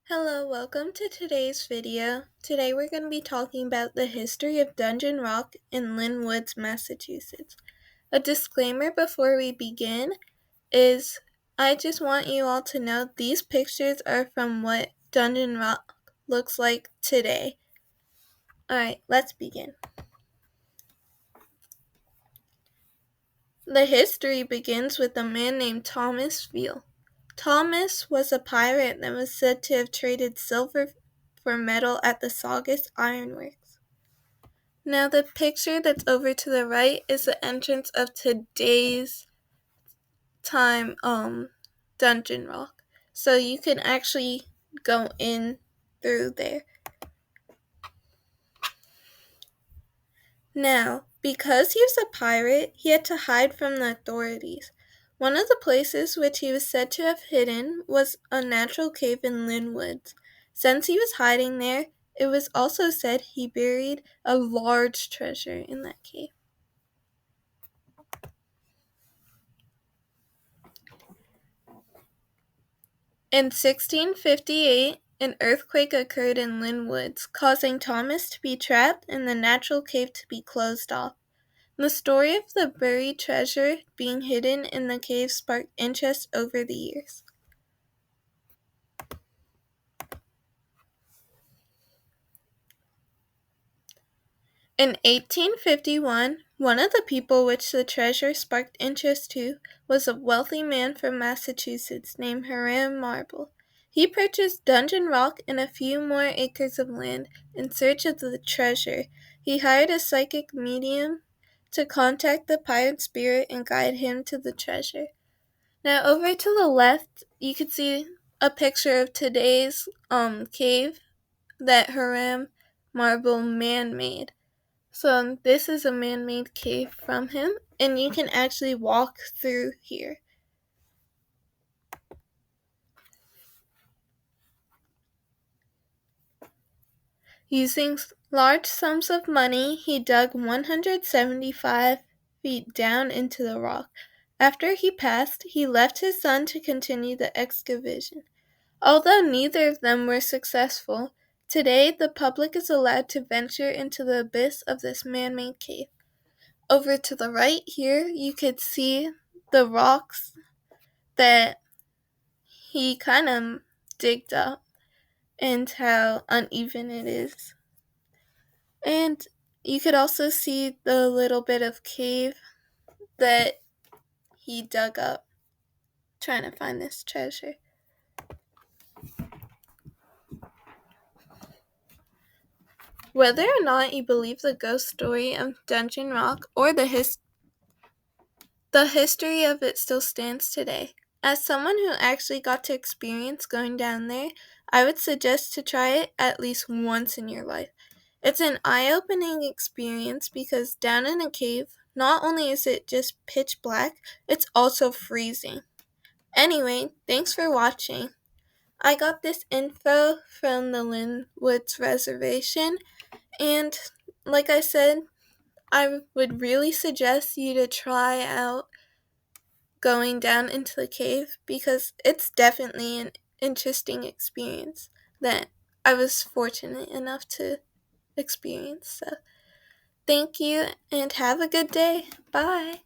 Hello, welcome to today's video. Today we're going to be talking about the history of Dungeon Rock in Lynn, Massachusetts. A disclaimer before we begin is I just want you all to know these pictures are from what Dungeon Rock looks like today. Alright, let's begin. The history begins with a man named Thomas Veal. Thomas was a pirate that was said to have traded silver for metal at the Saugus Ironworks. Now the picture that's over to the right is the entrance of today's time Dungeon Rock. So you can actually go in through there. Now, because he was a pirate, he had to hide from the authorities. One of the places which he was said to have hidden was a natural cave in Lynn Woods. Since he was hiding there, it was also said he buried a large treasure in that cave. In 1658, an earthquake occurred in Lynn Woods, causing Thomas to be trapped and the natural cave to be closed off. The story of the buried treasure being hidden in the cave sparked interest over the years. In 1851, one of the people which the treasure sparked interest to was a wealthy man from Massachusetts named Hiram Marble. He purchased Dungeon Rock and a few more acres of land in search of the treasure. He hired a psychic medium to contact the pirate spirit and guide him to the treasure. Now over to the left, you can see a picture of today's cave that Hiram Marble man-made. So this is a man-made cave from him, and you can actually walk through here. Using large sums of money, he dug 175 feet down into the rock. After he passed, he left his son to continue the excavation. Although neither of them were successful, today the public is allowed to venture into the abyss of this man-made cave. Over to the right here, you could see the rocks that he kind of digged up and how uneven it is. And you could also see the little bit of cave that he dug up trying to find this treasure. Whether or not you believe the ghost story of Dungeon Rock or the history of it still stands today. As someone who actually got to experience going down there, I would suggest to try it at least once in your life. It's an eye-opening experience because down in a cave, not only is it just pitch black, it's also freezing. Anyway, thanks for watching. I got this info from the Lynn Woods Reservation, and like I said, I would really suggest you to try out going down into the cave because it's definitely an interesting experience that I was fortunate enough to experience. So thank you and have a good day. Bye.